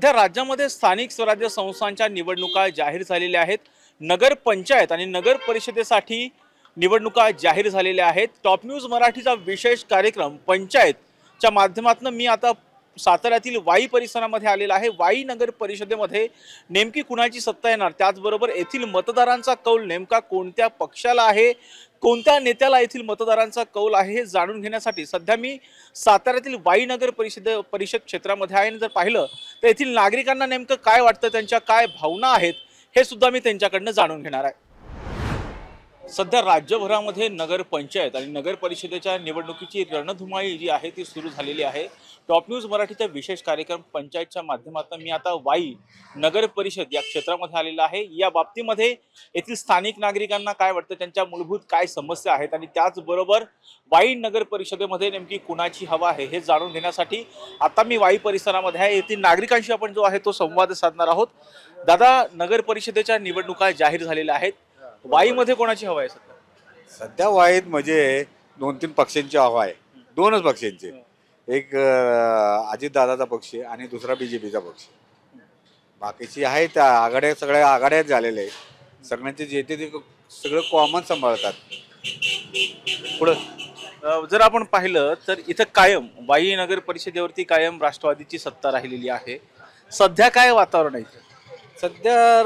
सध्या राज्यामध्ये स्थानिक स्वराज्य संस्थांच्या निवडणुका जाहीर झालेल्या आहेत। नगर पंचायत आणि नगर परिषदेसाठी निवडणुका जाहीर झालेल्या आहेत। टॉप न्यूज मराठीचा विशेष कार्यक्रम पंचायतच्या माध्यमातून मी आता साताऱ्यातील वाई परिसरामध्ये आलेला आहे। वाई नगर परिषदेमध्ये नेमकी कुणाची सत्ता येणार, त्याचबरोबर येथील मतदारांचा कौल नेमका कोणत्या पक्षाला आहे, कोणत्या नेत्याला येथील मतदारांचा कौल आहे हे जाणून घेण्यासाठी सध्या मी साताऱ्यातील वाई नगर परिषद क्षेत्रामध्ये आहे। जर पाहिलं तर येथील नागरिकांना नेमकं काय वाटतं, त्यांच्या काय भावना आहेत हे सुद्धा मी त्यांच्याकडनं जाणून घेणार आहे। सध्या राज्यभरामध्ये नगर पंचायत आणि नगर परिषदेच्या निवडणुकीची रणधुमाळी जी आहे ती सुरू झालेली आहे। टॉप न्यूज मराठीचा विशेष कार्यक्रम पंचायतच्या माध्यमातून मी आता वाई नगर परिषद या क्षेत्रामध्ये आलेला आहे। या बाबतीमध्ये येथील स्थानिक नागरिकांना काय वाटतं, त्यांच्या मूलभूत काय समस्या आहेत आणि त्याचबरोबर वाई नगर परिषदेमध्ये नेमकी कुणाची हवा आहे हे जाणून घेण्यासाठी आता मी वाई परिसरामध्ये आहे। येथील नागरिकांशी आपण जो आहे तो संवाद साधणार आहोत। दादा, नगर परिषदेच्या निवडणुका जाहीर झालेल्या आहेत, वाईमध्ये कोणाची हवा आहे सध्या? सध्या वाईत म्हणजे 2-3 पक्षांची हवा आहे। दोनच पक्षांचे, एक अजितदादाचा पक्ष आणि दुसरा बीजेपीचा पक्ष। बाकीची आहेत आघाड्या, सगळ्या आघाड्याच झालेल्या आहेत। सगळ्यांचे जे ते सगळं कॉमन सांभाळतात। पुढं जर आपण पाहिलं तर इथं कायम वाई नगर परिषदेवरती कायम राष्ट्रवादीची सत्ता राहिलेली आहे। सध्या काय वातावरण आहे? सध्या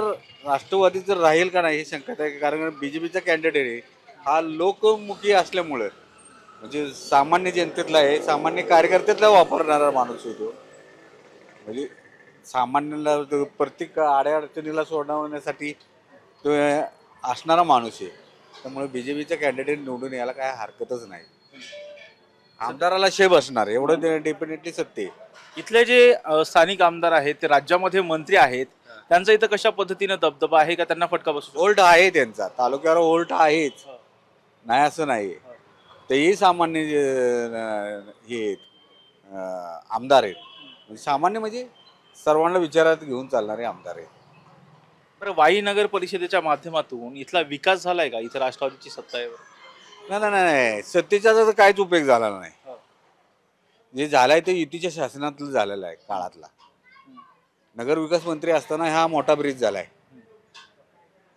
राष्ट्रवादी जर राहील का नाही हे शंका आहे, कारण बीजेपीचा कॅन्डिडेट आहे हा लोकमुखी असल्यामुळं, म्हणजे सामान्य जनतेतला आहे, सामान्य कार्यकर्त्यातला वापरणारा माणूस होतो। म्हणजे सामान्याला प्रत्येक अडचणीला सोडवण्यासाठी तो असणारा माणूस आहे। त्यामुळे बीजेपीचा कॅन्डिडेट निवडून यायला काय हरकतच नाही। आमदाराला शेब असणार एवढं डेफिनेटली सत्य आहे। इथले जे स्थानिक आमदार आहेत ते राज्यामध्ये मंत्री आहेत, त्यांचा इथं कशा पद्धतीने दबदबा आहे का, त्यांना फटका बसू? होल्ट आहे त्यांचा, तालुक्यावर होल्ट आहेच, नाही असं नाही। तेही सामान्य हे आहेत, आमदार आहेत। म्हणजे सामान्य म्हणजे सर्वांना विचारात घेऊन चालणारे आमदार आहेत। बरं, वाई नगर परिषदेच्या माध्यमातून इथला विकास झालाय का? इथं राष्ट्रवादीची सत्ता आहे। नाही नाही नाही, सत्तेचा तर काहीच उपयोग झाला नाही। जे झालाय ते युतीच्या शासनातलं झालेलं आहे, काळातला। नगर विकास मंत्री असताना हा मोठा ब्रिज झालाय।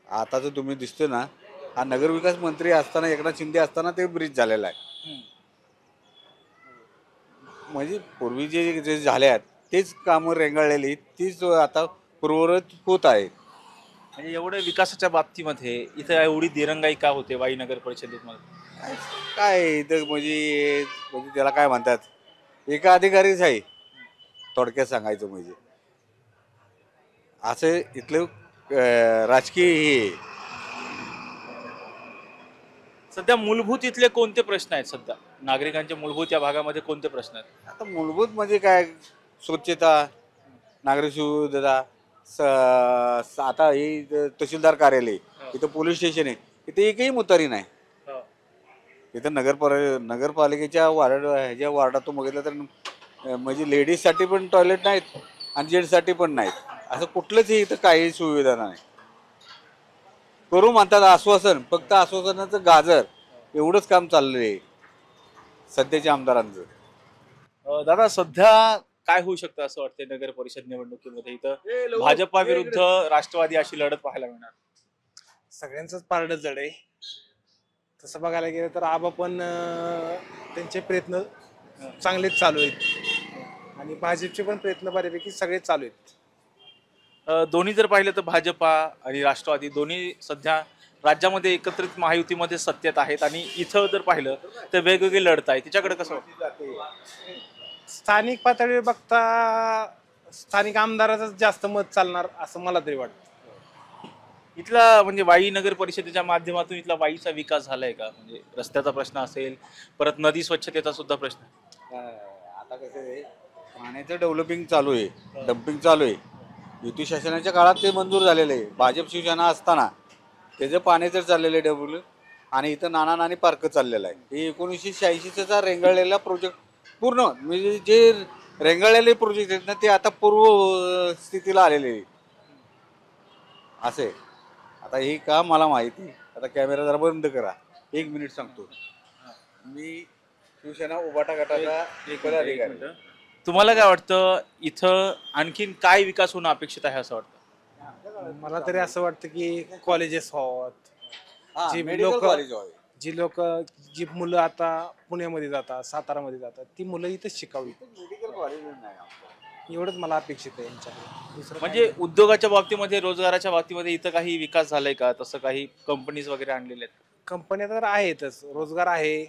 आता जर तुम्ही दिसतो ना, हा नगर विकास मंत्री असताना, एकनाथ शिंदे असताना ते ब्रिज झालेला आहे। म्हणजे पूर्वी जे जे झाल्यात तेच कामं रेंगाळलेली, तीच आता पूर्ववत होत आहे। म्हणजे एवढ्या विकासाच्या बाबतीमध्ये इथं एवढी दिरंगाई का होते वाई नगर परिषदेमध्ये? काय इथं म्हणजे त्याला काय म्हणतात, एका अधिकारीच आहे थोडक्यात सांगायचं म्हणजे। असं इथलं राजकीय हे। सध्या मूलभूत इथले कोणते प्रश्न आहेत? सध्या नागरिकांचे मूलभूत या भागामध्ये कोणते प्रश्न आहेत? आता मूलभूत म्हणजे काय, स्वच्छता, नागरिक सुविधा, आता ही तहसीलदार कार्यालय, इथं पोलीस स्टेशन आहे, इथे एकही मुतारी नाही। इथं नगरपालिकेच्या ह्याच्या वार्डातून बघितलं तर म्हणजे लेडीजसाठी पण टॉयलेट नाहीत आणि जेंट्ससाठी पण नाहीत। असं कुठलंच इथं काही सुविधा नाही। करू म्हणतात आश्वासन, फक्त आश्वासनाचं गाजर एवढंच काम चाललंय आहे सध्याच्या आमदारांचं। दादा, सध्या काय होऊ शकतं असं वाटतंय नगर परिषद निवडणुकीमध्ये? इथं भाजपा विरुद्ध राष्ट्रवादी अशी लढत पाहायला मिळणार। सगळ्यांचंच पारडं जड आहे तसं बघायला गेलं तर। आबा पण त्यांचे प्रयत्न चांगलेच चालू आहेत आणि भाजपचे पण प्रयत्न बऱ्यापैकी सगळेच चालू आहेत। दोन्ही जर पाहिलं तर भाजपा आणि राष्ट्रवादी दोन्ही सध्या राज्यामध्ये एकत्रित महायुतीमध्ये सत्तेत आहेत आणि इथं जर पाहिलं तर वेगवेगळी लढत आहे। तिच्याकडे कसं वाटतं? स्थानिक पातळीवर बघता स्थानिक आमदाराचंच जास्त मत चालणार असं मला तरी वाटतं। इथला म्हणजे वाई नगर परिषदेच्या माध्यमातून इथला वाईचा विकास झालाय का? म्हणजे रस्त्याचा प्रश्न असेल, परत नदी स्वच्छतेचा सुद्धा प्रश्न आहे। आता कसं आहे, पाण्याचं डेव्हलपिंग चालू आहे, डम्पिंग चालू आहे। युती शासनाच्या काळात ते मंजूर झालेलं आहे। भाजप शिवसेना असताना त्याचं पाण्याचं चाललेलं आहे डेव्हलप, आणि इथं नाना नानी पार्क चाललेला आहे। हे 1986चा रेंगाळलेला प्रोजेक्ट पूर्ण, म्हणजे जे रेंगाळलेले प्रोजेक्ट आहेत ना ते आता पूर्व स्थितीला आलेले आहे असे। आता हे का मला माहिती, आता कॅमेरा जरा बंद करा, 1 मिनिट सांगतो। मी शिवसेना उभाटा गटाचा एक अधिकारी। तुम्हाला काय वाटतं इथं आणखीन काय विकास होणं अपेक्षित आहे असं वाटतं? मला तरी असं वाटतं की कॉलेजेस व्हावं, जी मेडिकल लोक कॉलेज व्हावे. जी लोक जी मुलं आता पुण्यामध्ये जातात, सातारामध्ये जातात, ती मुलं इथंच शिकावी. मेडिकल कॉलेज नाही आमचं. एवढंच मला अपेक्षित आहे यांच्याकडे. दुसरं काही म्हणजे उद्योगाच्या बाबतीमध्ये रोजगाराच्या बाबतीमध्ये इथं काही विकास झालाय का? तसं काही कंपनीज वगैरे आणलेले आहेत? कंपन्या तर आहेतच, रोजगार आहे,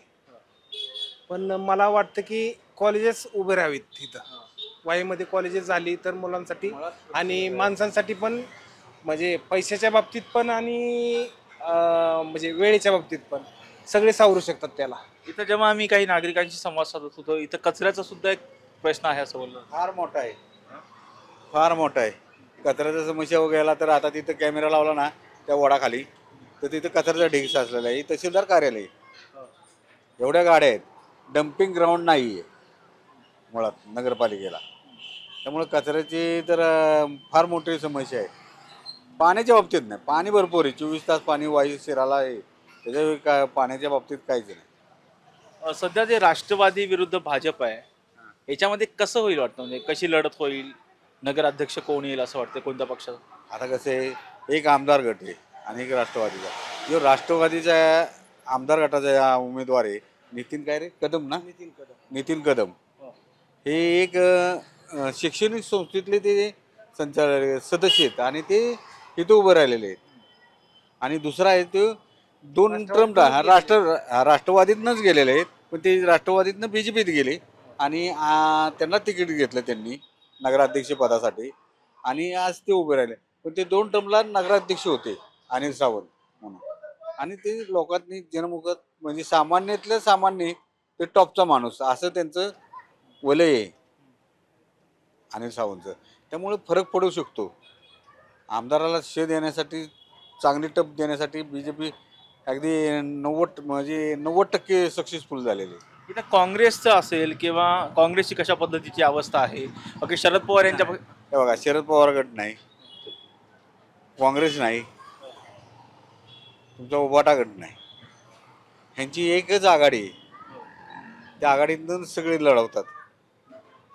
पण मला वाटतं की कॉलेजेस उभे राहावीत इथं. वाईमध्ये कॉलेजेस झाली तर मुलांसाठी आणि माणसांसाठी पण, म्हणजे पैशाच्या बाबतीत पण आणि म्हणजे वेळेच्या बाबतीत पण सगळे सावरू शकतात त्याला. इथं जेव्हा आम्ही काही नागरिकांशी संवाद साधत होतो इथं कचऱ्याचा सुद्धा एक प्रश्न आहे असं बोललो. फार मोठा आहे, फार मोठा आहे. कचऱ्याचा समस्या गेला तर आता तिथं कॅमेरा लावला ना त्या वडाखाली, तर तिथं कचऱ्याचा ढीग साचलेला आहे. तहसीलदार कार्यालय आहे. एवढ्या गाड्या आहेत, डम्पिंग ग्राउंड नाही आहे मुळात नगरपालिकेला. त्यामुळे कचऱ्याची तर फार मोठी समस्या आहे. पाण्याच्या बाबतीत नाही, पाणी भरपूर आहे, 24 तास पाणी वायू शिराला आहे. त्याच्या काय पाण्याच्या बाबतीत काहीच नाही. सध्या जे राष्ट्रवादी विरुद्ध भाजप आहे याच्यामध्ये कसं होईल वाटतं, म्हणजे कशी लढत होईल? नगराध्यक्ष कोण येईल असं वाटतं, कोणत्या पक्षाचा? आता कसं आहे, एक आमदार गट आहे आणि एक राष्ट्रवादीचा. जो राष्ट्रवादीचा आमदार गटाचा उमेदवार आहे नितीन काय रे कदम ना, नितीन कदम. हे एक शैक्षणिक संस्थेतले ते संचालक सदस्य आहेत आणि ते इथं उभं राहिलेले आहेत. आणि दुसरा आहे तो 2 टर्म राष्ट्रवादीतनंच गेलेले आहेत, पण ते राष्ट्रवादीतनं BJPत गेले आणि त्यांना तिकीट घेतलं त्यांनी नगराध्यक्ष पदासाठी आणि आज ते उभे राहिले. पण ते 2 टर्मला नगराध्यक्ष होते अनिल सावंत म्हणून. आणि ते लोकांनी जनमुखात म्हणजे सामान्यातल्या सामान्य ते टॉपचा माणूस असं त्यांचं वलय आहे अनिल सावंतचं. त्यामुळे फरक पडू शकतो. आमदाराला शे देण्यासाठी, चांगली टप देण्यासाठी BJP अगदी 90% सक्सेसफुल झालेली आहे. इथं काँग्रेसचं असेल किंवा काँग्रेसची कशा पद्धतीची अवस्था आहे? ओके, शरद पवार यांच्या हे बघा, शरद पवार गट नाही, काँग्रेस नाही, तुमचा उभाटा गट नाही, ह्यांची एकच आघाडी आहे. त्या आघाडीतून सगळे लढवतात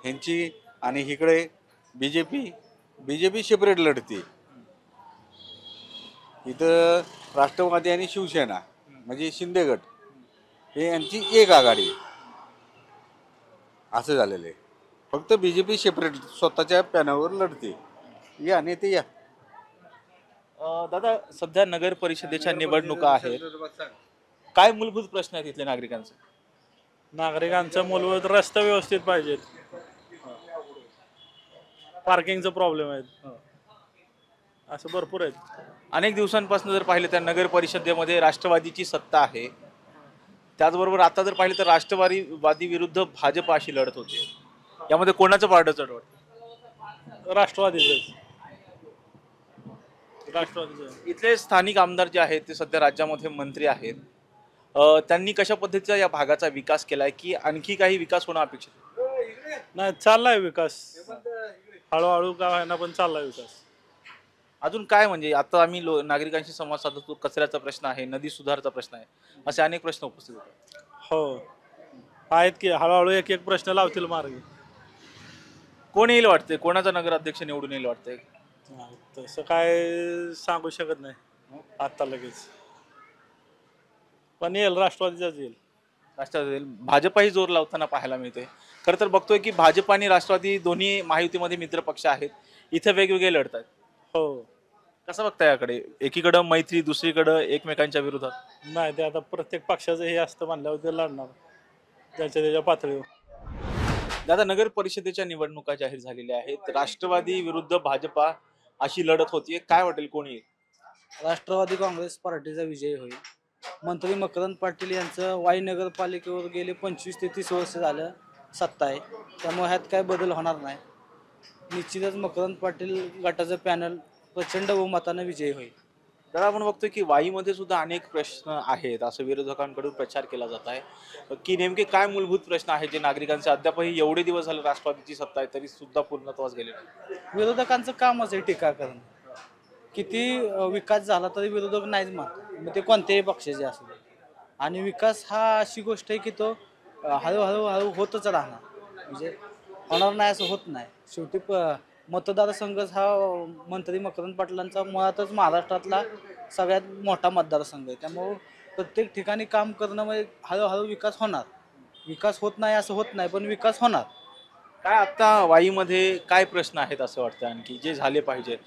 ह्यांची. आणि इकडे बीजेपी सेपरेट लढते. इथं राष्ट्रवादी आणि शिवसेना म्हणजे शिंदे गट हे यांची एक आघाडी आहे. असं झालेलं आहे. फक्त BJP सेपरेट स्वतःच्या पॅनलवर लढते. या नेते या. दादा, सध्या नगर परिषदेच्या निवडणुका आहेत, काय मूलभूत प्रश्न आहेत इथल्या नागरिकांचे? नागरिकांचा मूलभूत रस्ते व्यवस्थित पाहिजेत, पार्किंगचा प्रॉब्लेम आहे, असं भरपूर आहेत. अनेक दिवसांपासून जर पाहिलं तर नगर परिषदेमध्ये राष्ट्रवादीची सत्ता आहे. त्याचबरोबर आता जर पाहिलं तर राष्ट्रवादी विरुद्ध भाजप अशी लढत होते. यामध्ये कोणाचं पारडं जड वाटतं? राष्ट्रवादीच. इथले स्थानिक आमदार जे आहेत ते सध्या राज्यामध्ये मंत्री आहेत. त्यांनी कशा पद्धतीचा या भागाचा विकास केलाय की आणखी काही विकास होणं अपेक्षित आहे? नाही, चाललाय विकास, हळूहळू का होईना पण चाललाय विकास. अजून काय, म्हणजे आता आम्ही नागरिकांशी संवाद साधतो, कचऱ्याचा प्रश्न आहे, नदी सुधारचा प्रश्न आहे, असे अनेक प्रश्न उपस्थित होतात. हो, आहेत की हळूहळू एक एक प्रश्न लावतील मार्गी. कोण येईल वाटतंय, कोणाचा नगराध्यक्ष निवडून येईल वाटतंय? तसं काय सांगू शकत नाही आता लगेच, पण येईल, राष्ट्रवादीचाच येईल. राष्ट्रवादी भाजपही जोर लावताना पाहायला मिळतोय. खरं तर बघतोय की भाजप आणि राष्ट्रवादी दोन्ही महायुतीमध्ये मित्र पक्ष आहेत, इथे वेगवेगळे लढतात. हो, कसं बघताय याकडे? एकीकडं मैत्री, दुसरीकडं एकमेकांच्या विरोधात. नाही ते आता प्रत्येक पक्षाचं हे असतं म्हणल्यावर ते लढणार त्याच्या पातळीवर. दादा, नगर परिषदेच्या निवडणुका जाहीर झालेल्या आहेत, राष्ट्रवादी विरुद्ध भाजपा अशी लढत होतीये, काय वाटेल कोण येईल? राष्ट्रवादी काँग्रेस पार्टीचा विजय होईल. मंत्री मकरंद पाटील यांचं वाई नगरपालिकेवर गेले 25 ते 30 वर्ष झालं सत्ता आहे, त्यामुळे ह्यात काय बदल होणार नाही. निश्चितच मकरंद पाटील गटाचं पॅनल प्रचंड बहुमतानं विजयी होईल. दादा, आपण बघतोय की वाईमध्ये सुद्धा अनेक प्रश्न आहेत, असं विरोधकांकडून प्रचार केला जात आहे की नेमके काय मूलभूत प्रश्न आहेत जे नागरिकांचे अद्यापही एवढे दिवस झाले राष्ट्रवादीची सत्ता आहे तरी सुद्धा पूर्णत्वास गेले नाही? विरोधकांचं कामच आहे टीका करणं. किती विकास झाला तरी विरोधक नाहीच मानत, मग ते कोणत्याही पक्षाचे असू दे. आणि विकास हा अशी गोष्ट आहे की तो हळूहळू होतच राहणार. म्हणजे होणार नाही असं होत नाही. शेवटी मतदारसंघच हा मंत्री मकरंद पाटलांचा मुळातच महाराष्ट्रातला सगळ्यात मोठा मतदारसंघ आहे. त्यामुळं प्रत्येक ठिकाणी काम करणं म्हणजे हळूहळू विकास होणार. विकास होत नाही असं होत नाही, पण विकास होणार. काय आता वाईमध्ये काय प्रश्न आहेत असं वाटतं आणखी जे झाले पाहिजेत?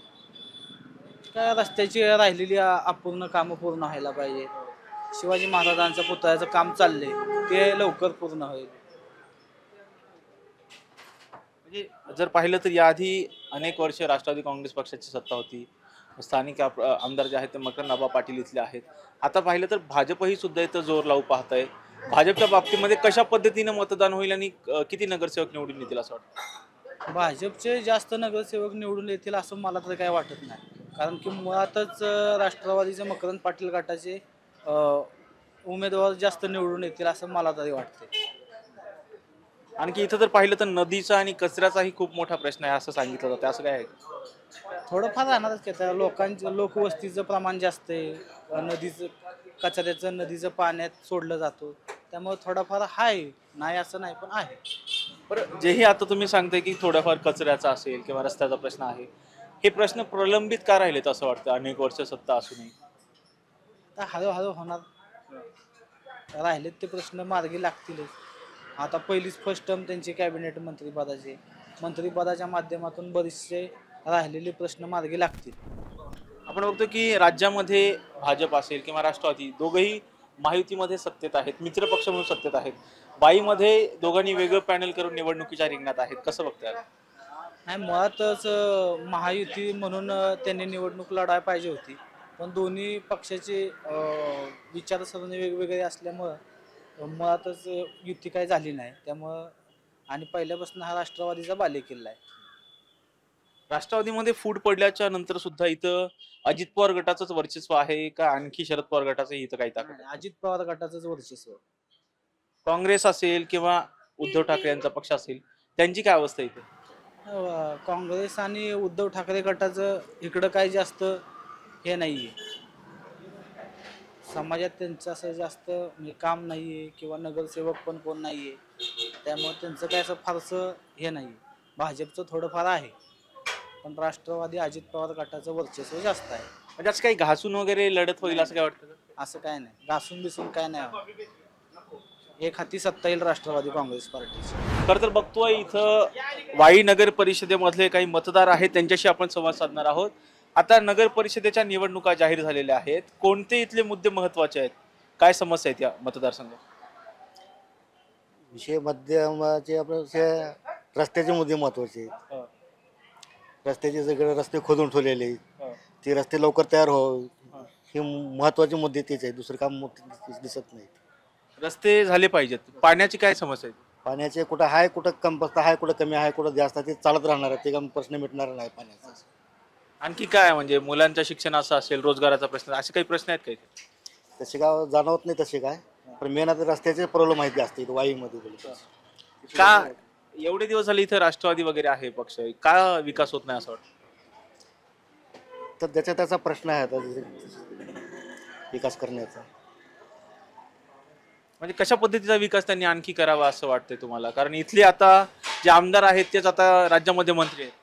काय रस्त्याची राहिलेली अपूर्ण कामं पूर्ण व्हायला पाहिजे. शिवाजी महाराजांच्या पुतळ्याचं काम चाललंय, ते लवकर पूर्ण होईल. म्हणजे जर पाहिलं तर याआधी अनेक वर्ष राष्ट्रवादी काँग्रेस पक्षाची सत्ता होती. स्थानिक आमदार जे आहेत ते मकरंद आबा पाटील इथले आहेत. आता पाहिलं तर भाजपही सुद्धा इथं जोर लावू पाहत आहे. भाजपच्या बाबतीमध्ये कशा पद्धतीनं मतदान होईल आणि किती नगरसेवक निवडून येतील असं वाटतं? भाजपचे जास्त नगरसेवक निवडून येतील असं मला तर काही वाटत नाही. कारण की मुळातच राष्ट्रवादीचे मकरंद पाटील गटाचे उमेदवार जास्त निवडून येतील असं मला तरी वाटते. आणखी इथं जर पाहिलं तर नदीचा आणि कचऱ्याचाही खूप मोठा प्रश्न आहे असं सांगितलं जातं. असं काय आहे? थोडंफार राहणारच की आता लोकवस्तीचं प्रमाण जास्त आहे. नदीचं पाण्यात सोडलं जातो. त्यामुळे थोडाफार आहे, नाही असं नाही पण आहे. बरं, जेही आता तुम्ही सांगताय की थोडाफार कचऱ्याचा असेल किंवा रस्त्याचा प्रश्न आहे, हे प्रश्न प्रलंबित का राहिलेत असं वाटतं अनेक वर्ष सत्ता असूनही? आता हळूहळू होणार. राहिलेत ते प्रश्न मार्गी लागतीलच. आता पहिलीच फर्स्ट टर्म त्यांची कॅबिनेट मंत्रिपदाच्या माध्यमातून बरेचसे राहिलेले प्रश्न मार्गी लागतील. आपण बघतो की राज्यामध्ये भाजप असेल किंवा राष्ट्रवादी दोघंही महायुतीमध्ये सत्तेत आहेत, मित्रपक्ष म्हणून सत्तेत आहेत. वाईमध्ये दोघांनी वेगळं पॅनल करून निवडणुकीच्या रिंगणात आहेत. कसं बघताय? नाही, मुळातच महायुती म्हणून त्यांनी निवडणूक लढायला पाहिजे होती. पण दोन्ही पक्षाचे विचारसरणी वेगवेगळे असल्यामुळं मुळातच युती काही झाली नाही. त्यामुळं आणि पहिल्यापासून हा राष्ट्रवादीचा बालेकिल्ला आहे. राष्ट्रवादीमध्ये फूट पडल्याच्या नंतर सुद्धा इथं अजित पवार गटाचंच वर्चस्व आहे का आणखी शरद पवार गटाचं इथं काही ताकद आहे? अजित पवार गटाचंच वर्चस्व. काँग्रेस असेल किंवा उद्धव ठाकरे यांचा पक्ष असेल त्यांची काय अवस्था आहे इथे? काँग्रेस आणि उद्धव ठाकरे गटाचं इकडं काही जास्त हे नाहीये. समाजात त्यांचं असं जास्त म्हणजे काम नाहीये किंवा नगरसेवक पण कोण नाहीये. त्यामुळे त्यांचं काय असं फारसं हे नाही. भाजपचं थोडंफार आहे, पण राष्ट्रवादी अजित पवार गटाचं वर्चस्व जास्त आहे. म्हणजे असं काही घासून वगैरे लढत होईल असं काय वाटतं का? असं काय नाही, घासून बिसून काय नाही. एक हाती सत्ता येईल राष्ट्रवादी काँग्रेस पार्टीची. खरं तर बघतोय इथं वाई नगर परिषदेमधले काही मतदार आहेत, त्यांच्याशी आपण संवाद साधणार आहोत. आता नगर परिषदेच्या निवडणुका जाहीर झालेल्या आहेत. कोणते इथले मुद्दे महत्वाचे आहेत? काय समस्या आहेत या मतदारसंघात? विषय माध्यमाचे आपलं रस्त्याचे मुद्दे महत्वाचे आहेत. रस्त्याचे सगळे रस्ते खोदून ठेवलेले आहेत, ते रस्ते लवकर तयार हो, हे महत्वाचे मुद्दे तेच आहेत. दुसरं काम दिसत नाहीत. रस्ते झाले पाहिजेत. पाण्याची काय समस्या आहे? पाण्याचे कुठं आहे, कुठं कमतरता आहे, कुठं कमी आहे, कुठं जास्त आहे, ते चालत राहणार आहे. ते काम प्रश्न मिटणार नाही पाण्याचा. आणखी काय म्हणजे मुलांच्या शिक्षणाचा असेल, रोजगाराचा प्रश्न, असे काही प्रश्न आहेत काही? तसे काय जाणवत नाही तसे काय, पण मेन आता रस्त्याचे प्रॉब्लेम आहेत जास्त इथं वाईमध्ये. का एवढे दिवस झाले इथं राष्ट्रवादी वगैरे आहे पक्ष, का विकास होत नाही असं वाटतं? तर त्याचा प्रश्न आहे आता विकास करण्याचा. म्हणजे कशा पद्धतीचा विकास त्यांनी आणखी करावा असं वाटतंय तुम्हाला? कारण इथले आता जे आमदार आहेत तेच आता राज्यामध्ये मंत्री आहेत.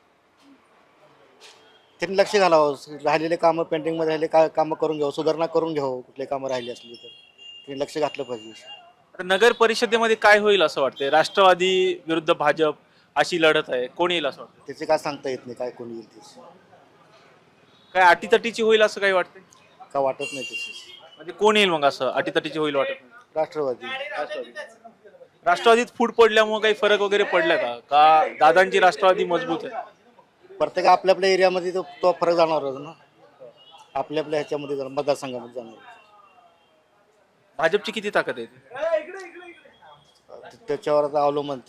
त्यांनी लक्ष घालावं, राहिलेले कामं पेंडिंगमध्ये राहिले कामं करून घ्यावं, सुधारणा करून घ्यावं. कुठले कामं राहिली असली तर त्यांनी लक्ष घातलं पाहिजे. आता नगर परिषदेमध्ये काय होईल असं वाटतंय? राष्ट्रवादी विरुद्ध भाजप अशी लढत आहे, कोण येईल असं वाटतं? त्याचे काय सांगता येत नाही, काय कोणी येईल ते काय अटीतटीची होईल असं काही वाटतंय? का वाटत नाही तसे. म्हणजे कोण येईल मग असं अटीतटीची होईल वाटत नाही? राष्ट्रवादी. राष्ट्रवादीत फूट पडल्यामुळे काही फरक वगैरे पडला का दादांची राष्ट्रवादी मजबूत आहे? प्रत्येक आपल्या आपल्या एरियामध्ये तो फरक जाणवणार ना, आपल्या आपल्या ह्याच्यामध्ये मतदारसंघामध्ये जाणार. भाजपची किती ताकद आहे? त्याच्यावर आता अवलंबून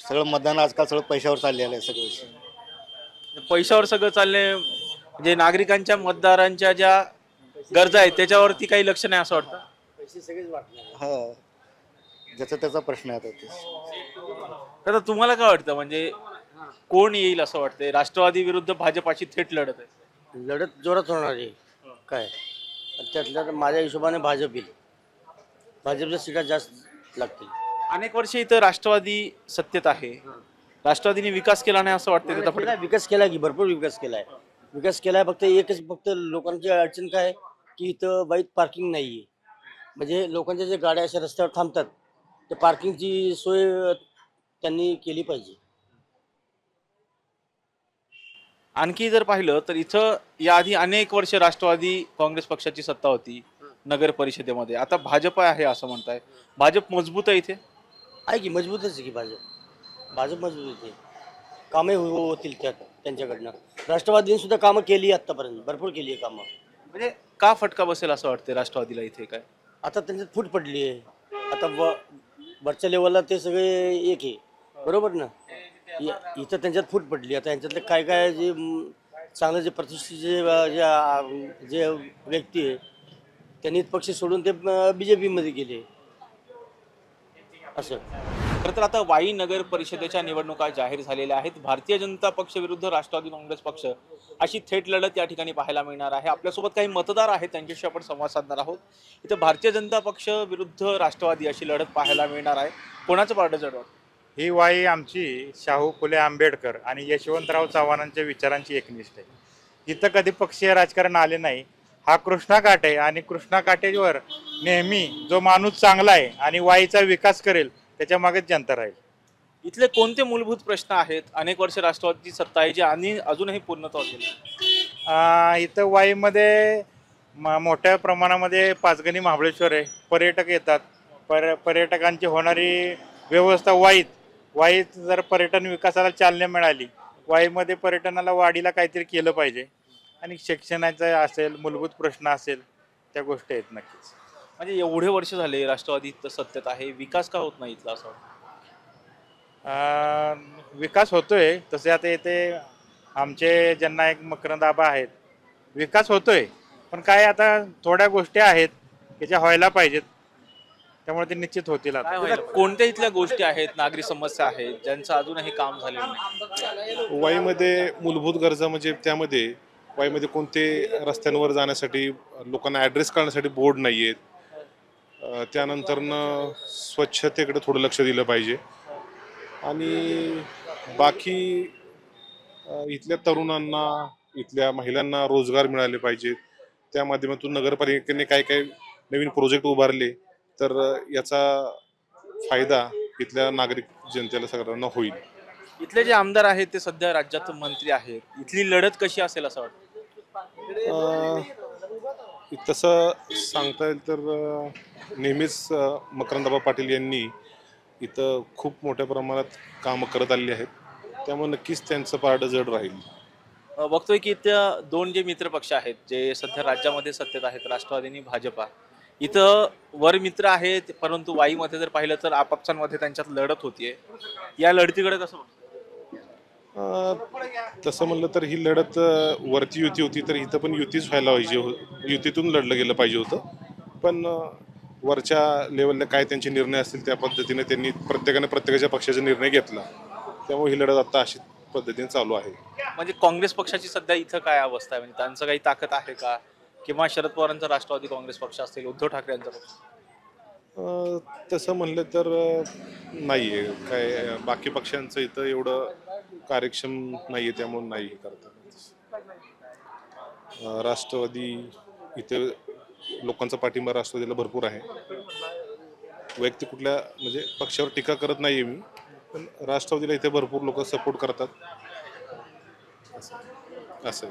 सगळं मतदान आजकाल सगळं पैशावर चाललेलं आहे. सगळं पैशावर सगळं चाललंय, म्हणजे नागरिकांच्या मतदारांच्या ज्या गरजा आहेत त्याच्यावरती काही लक्ष नाही असं वाटतं? पैसे सगळेच वाटणार. हा, ज्याचा त्याचा प्रश्न आहे आता ते. आता तुम्हाला काय वाटतं, म्हणजे कोण येईल असं वाटतंय? राष्ट्रवादी विरुद्ध भाजपाची थेट लढत आहे. लढत जोरात होणार आहे. काय त्यातल्या माझ्या हिशोबाने भाजप येईल. भाजपच्या सीटा जास्त लागतील. अनेक वर्ष इथं राष्ट्रवादी सत्तेत आहे. राष्ट्रवादीने विकास केला नाही असं वाटतं त्याचा केलाय, विकास केला की भरपूर विकास केलाय. फक्त लोकांची अडचण काय आहे की इथं बाईक पार्किंग नाहीये. म्हणजे लोकांच्या जे गाड्या अशा रस्त्यावर थांबतात त्या पार्किंगची सोय त्यांनी केली पाहिजे. आणखी जर पाहिलं तर इथं याआधी अनेक वर्ष राष्ट्रवादी काँग्रेस पक्षाची सत्ता होती नगर परिषदेमध्ये. आता भाजप आहे असं म्हणताय. भाजप मजबूत आहे इथे? आहे की मजबूतच आहे की भाजप मजबूत आहे. कामे होतील त्यांच्याकडनं. राष्ट्रवादीने सुद्धा कामं केली आतापर्यंत, भरपूर केली आहे कामं. म्हणजे का फटका बसेल असं वाटतं राष्ट्रवादीला इथे? काय आता त्यांच्यात फूट पडली आहे. आता वरच्या लेवलला ते सगळे एक आहे, बरोबर ना. इथं त्यांच्यात फूट पडली. आता यांच्यातले काय काय जे चांगलं जे प्रतिष्ठित जे व्यक्ती आहे त्यांनी पक्ष सोडून ते BJP मध्ये गेले असं. खरं तर आता वाई नगर परिषदेच्या निवडणुका जाहीर झालेल्या आहेत. भारतीय जनता पक्ष विरुद्ध राष्ट्रवादी काँग्रेस पक्ष अशी थेट लढत या ठिकाणी पाहायला मिळणार आहे. आपल्यासोबत काही मतदार आहेत, त्यांच्याशी आपण संवाद साधणार आहोत. इथं भारतीय जनता पक्ष विरुद्ध राष्ट्रवादी अशी लढत पाहायला मिळणार आहे. कोणाचं पारडं जड वाटतं? ही वाई आमची शाहू फुले आंबेडकर आणि यशवंतराव चव्हाणांच्या विचारांची एकनिष्ठ आहे. इथं कधी पक्षीय राजकारण आले नाही. हा कृष्णा काठ आहे आणि कृष्णा काठेवर नेहमी जो माणूस चांगला आहे आणि वाईचा विकास करेल त्याच्या मागेच जनता राहील. इथले कोणते मूलभूत प्रश्न आहेत? अनेक वर्ष राष्ट्रवादीची सत्ता आहे जी आणि अजूनही पूर्णत्वास गेली. इथं वाईमध्ये मोठ्या प्रमाणामध्ये पाचगणी महाबळेश्वर आहे. पर्यटक येतात. पर्यटकांची होणारी व्यवस्था वाईत जर पर्यटन विकासाला चालना मिळाली, वाईमध्ये पर्यटनाला वाढीला काहीतरी केलं पाहिजे. आणि शिक्षणाचं असेल, मूलभूत प्रश्न असेल, त्या गोष्टी आहेत नक्कीच. म्हणजे एवढे वर्ष झाले राष्ट्रवादी इथं सत्तेत आहे, विकास का होत नाही इथला असं वाटतं? विकास होतोय तसे. आता येथे आमचे ज्यांना एक मकरंद आबा आहेत, विकास होतोय, पण काय आता थोड्या गोष्टी आहेत की ज्या व्हायला पाहिजेत, त्यामुळे ते निश्चित होतील. आता कोणत्या इथल्या गोष्टी आहेत, नागरी समस्या आहेत ज्यांचं अजूनही काम झालेलं नाही? वाईमध्ये मूलभूत गरजा म्हणजे त्यामध्ये वाईमध्ये कोणते रस्त्यांवर जाण्यासाठी लोकांना ॲड्रेस काढण्यासाठी बोर्ड नाही आहेत. त्यानंतरनं स्वच्छतेकडे थोडं लक्ष दिलं पाहिजे. आणि बाकी इथल्या तरुणांना, इथल्या महिलांना रोजगार मिळाले पाहिजेत. त्या माध्यमातून नगरपालिकेने काय काय नवीन प्रोजेक्ट उभारले तर याचा फायदा इथल्या नागरिक जनतेला सगळ्यांना होईल. इथले जे आमदार आहेत ते सध्या राज्यात मंत्री आहेत. इथली लढत कशी असेल असं वाटतं? तसं सांगता येईल तर नेहमीच मकरंदाबा पाटील यांनी इथं खूप मोठ्या प्रमाणात कामं करत आलेली आहेत. त्यामुळे नक्कीच त्यांचं पारडं जड राहील. बघतोय की इथं दोन जे मित्र पक्ष आहेत जे सध्या राज्यामध्ये सत्तेत आहेत, राष्ट्रवादी आणि भाजपा, इथं वर मित्र आहेत, परंतु वाईमध्ये जर पाहिलं तर आपापसांमध्ये त्यांच्यात लढत होतीये. या लढतीकडे कसं बघतो? तसं म्हणलं तर ही लढत वरती युती होती तर इथं पण युतीच व्हायला पाहिजे, युतीतून लढलं गेलं पाहिजे होतं. पण वरच्या लेवलला काय त्यांचे निर्णय असतील त्या पद्धतीने त्यांनी प्रत्येकाने प्रत्येकाच्या पक्षाचा निर्णय घेतला. त्यामुळे ही लढत आता अशी पद्धतीने चालू आहे. म्हणजे काँग्रेस पक्षाची सध्या इथं काय अवस्था आहे? म्हणजे त्यांचं काही ताकद आहे का? किंवा शरद पवारांचा राष्ट्रवादी काँग्रेस पक्ष असेल, उद्धव ठाकरे यांचा पक्ष? तसं म्हणलं तर नाही आहे. काय बाकी पक्षांचं इथं एवढं कार्यक्षम नाही आहे, त्यामुळे नाही करता. राष्ट्रवादी इथे लोकांचा पाठिंबा राष्ट्रवादीला भरपूर आहे. वैयक्तिक कुठल्या म्हणजे पक्षावर टीका करत नाही आहे मी, पण राष्ट्रवादीला इथे भरपूर लोक सपोर्ट करतात असं.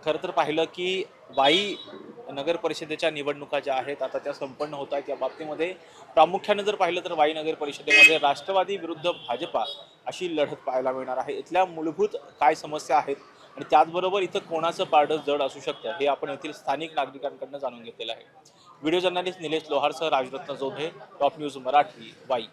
खरं तर पाहिलं की वाई नगर परिषदेच्या निवडणुका ज्या आहेत आता त्या संपन्न होत आहेत. या बाबतीमध्ये प्रामुख्याने जर पाहिलं तर वाई नगर परिषदेमध्ये राष्ट्रवादी विरुद्ध भाजपा अशी लढत पाहायला मिळणार आहे. इथल्या मूलभूत काय समस्या आहेत आणि त्याचबरोबर इथं कोणाचं पारडं जड असू शकतं हे आपण येथील स्थानिक नागरिकांकडून जाणून घेतलेलं आहे. व्हिडिओ जर्नलिस्ट निलेश लोहारसह राजरत्न जोधे, टॉप न्यूज मराठी, वाई.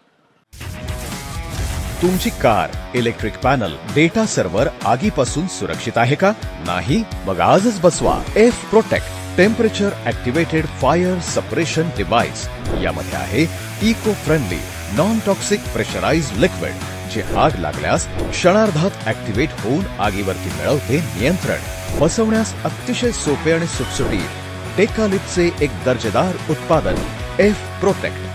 तुमची car, electric panel, data server आगीपासून सुरक्षित आहे का? नाही? मग आजच बसवा F protect temperature activated fire suppression device. यामध्ये आहे eco friendly non toxic pressurised liquid जे आग लागल्यास क्षणार्धात ऍक्टिव्हेट होऊन आगीवरती मिळवते नियंत्रण. बसवण्यास अतिशय सोपे आणि सुटसुटीत. टेकालिपचे एक दर्जेदार उत्पादन एफ प्रोटेक्ट.